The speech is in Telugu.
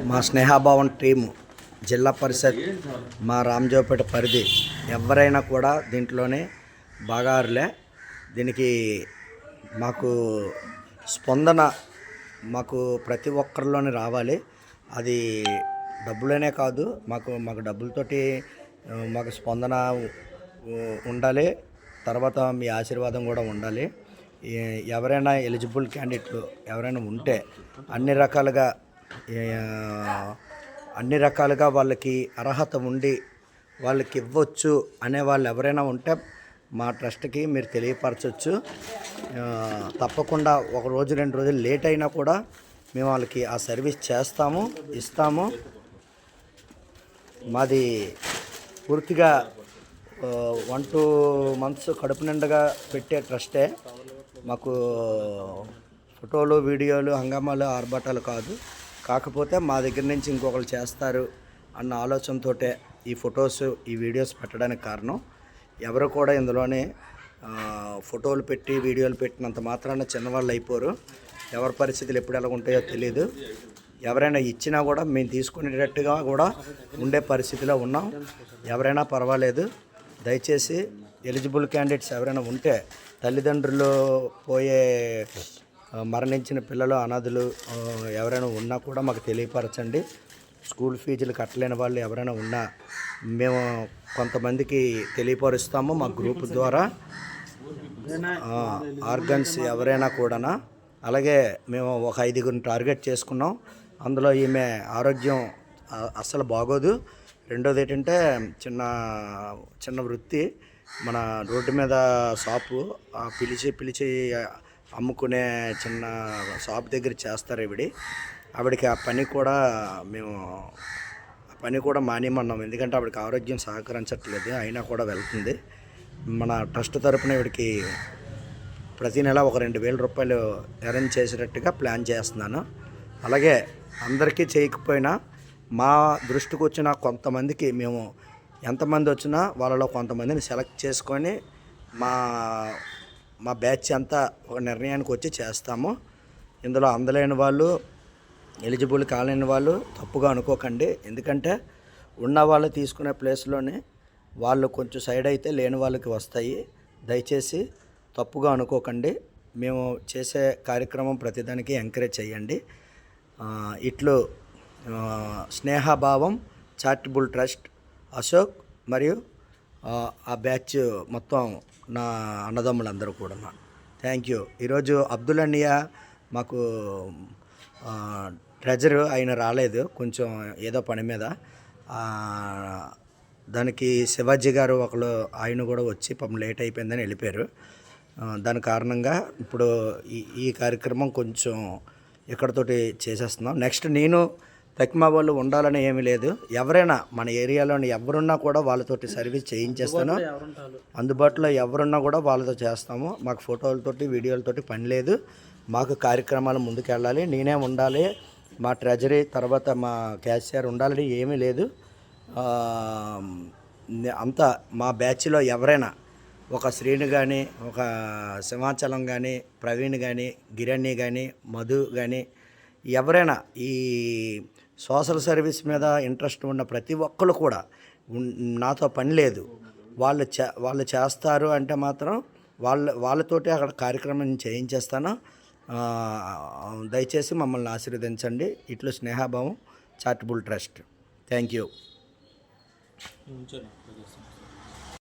మా స్నేహభావం టీము జిల్లా పరిషత్ మా రామజోపేట పరిధి ఎవరైనా కూడా దీంట్లోనే భాగారులే. దీనికి మాకు స్పందన మాకు ప్రతి ఒక్కరిలోనే రావాలి. అది డబ్బులనే కాదు, మాకు డబ్బులతోటి మాకు స్పందన ఉండాలి. తర్వాత మీ ఆశీర్వాదం కూడా ఉండాలి. ఎవరైనా ఎలిజిబుల్ క్యాండిడేట్లు ఎవరైనా ఉంటే అన్ని రకాలుగా వాళ్ళకి అర్హత ఉండి వాళ్ళకి ఇవ్వచ్చు అనే వాళ్ళు ఎవరైనా ఉంటే మా ట్రస్ట్కి మీరు తెలియపరచవచ్చు. తప్పకుండా ఒక రోజు 2 రోజులు లేట్ అయినా కూడా మేము వాళ్ళకి ఆ సర్వీస్ చేస్తాము, ఇస్తాము. మాది పూర్తిగా 1-2 మంత్స్ కడుపు నిండగా పెట్టే ట్రస్టే. మాకు ఫోటోలు, వీడియోలు, హంగామాలు, ఆర్భాటాలు కాదు. కాకపోతే మా దగ్గర నుంచి ఇంకొకరు చేస్తారు అన్న ఆలోచనతో ఈ ఫొటోస్, ఈ వీడియోస్ పెట్టడానికి కారణం. ఎవరు కూడా ఇందులోనే ఫోటోలు పెట్టి వీడియోలు పెట్టినంత మాత్రాన చిన్నవాళ్ళు అయిపోరు. ఎవరి పరిస్థితులు ఎప్పుడు ఎలా ఉంటాయో తెలియదు. ఎవరైనా ఇచ్చినా కూడా మేము తీసుకునేటట్టుగా కూడా ఉండే పరిస్థితిలో ఉన్నాం. ఎవరైనా పర్వాలేదు. దయచేసి ఎలిజిబుల్ క్యాండిడేట్స్ ఎవరైనా ఉంటే, తల్లిదండ్రులు పోయే మరణించిన పిల్లలు, అనాథులు ఎవరైనా ఉన్నా కూడా మాకు తెలియపరచండి. స్కూల్ ఫీజులు కట్టలేని వాళ్ళు ఎవరైనా ఉన్నా మేము కొంతమందికి తెలియపరుస్తాము మా గ్రూప్ ద్వారా. ఆర్గన్స్ ఎవరైనా కూడా. అలాగే మేము ఒక 5గురిని టార్గెట్ చేసుకున్నాం. అందులో ఈమె ఆరోగ్యం అస్సలు బాగోదు. రెండోది ఏంటంటే చిన్న వృత్తి, మన రోడ్డు మీద షాపు పిలిచి అమ్ముకునే చిన్న షాప్ దగ్గర చేస్తారు ఆవిడకి ఆ పని కూడా మానేమన్నాం. ఎందుకంటే ఆవిడకి ఆరోగ్యం సహకరించట్లేదు, అయినా కూడా వెళ్తుంది. మన ట్రస్ట్ తరపున ఆవిడకి ప్రతి నెల ఒక 2,000 రూపాయలు అరేంజ్ చేసేటట్టుగా ప్లాన్ చేస్తున్నాను. అలాగే అందరికీ చేయకపోయినా మా దృష్టికి వచ్చిన కొంతమందికి, మేము ఎంతమంది వచ్చినా వాళ్ళలో కొంతమందిని సెలెక్ట్ చేసుకొని మా బ్యాచ్ అంతా ఒక నిర్ణయానికి వచ్చి చేస్తాము. ఇందులో అందలేని వాళ్ళు, ఎలిజిబుల్ కాలేని వాళ్ళు తప్పుగా అనుకోకండి. ఎందుకంటే ఉన్న వాళ్ళు తీసుకునే ప్లేస్లోనే వాళ్ళు కొంచెం సైడ్ అయితే లేని వాళ్ళకి వస్తాయి. దయచేసి తప్పుగా అనుకోకండి. మేము చేసే కార్యక్రమం ప్రతిదానికి ఎంకరేజ్ చేయండి. ఇట్లు స్నేహభావం చారిటబుల్ ట్రస్ట్ అశోక్ మరియు ఆ బ్యాచ్ మొత్తం నా అన్నదమ్ములందరూ కూడా. Thank you. ఈరోజు అబ్దుల్ అన్నయ్య మాకు ట్రెజరు ఆయన రాలేదు, కొంచెం ఏదో పని మీద. దానికి శివాజీ గారు ఒకళ్ళు ఆయన కూడా వచ్చి పాపం లేట్ అయిపోయిందని వెళ్ళిపోయారు. దాని కారణంగా ఇప్పుడు ఈ కార్యక్రమం కొంచెం ఇక్కడతోటి చేసేస్తున్నాం. నెక్స్ట్ నేను తక్మా వాళ్ళు ఉండాలని ఏమీ లేదు. ఎవరైనా మన ఏరియాలోని ఎవరున్నా కూడా వాళ్ళతోటి సర్వీస్ చేయించేస్తాను. అందుబాటులో ఎవరున్నా కూడా వాళ్ళతో చేస్తాము. మాకు ఫోటోలతోటి, వీడియోలతోటి పని లేదు. మాకు కార్యక్రమాలు ముందుకెళ్ళాలి, నేనే ఉండాలి, మా ట్రెజరీ తర్వాత మా క్యాషియర్ ఉండాలని ఏమీ లేదు. అంతా మా బ్యాచ్లో ఎవరైనా ఒక శ్రీను కానీ, ఒక సింహాచలం కానీ, ప్రవీణ్ కానీ, గిరణి కానీ, మధు కానీ ఎవరైనా ఈ సోషల్ సర్వీస్ మీద ఇంట్రెస్ట్ ఉన్న ప్రతి ఒక్కరు కూడా నాతో పని లేదు. వాళ్ళు చేస్తారు అంటే మాత్రం వాళ్ళతోటి అక్కడ కార్యక్రమం చేయించేస్తాను. దయచేసి మమ్మల్ని ఆశీర్వదించండి. ఇట్లు స్నేహభావం చారిటబుల్ ట్రస్ట్. Thank you.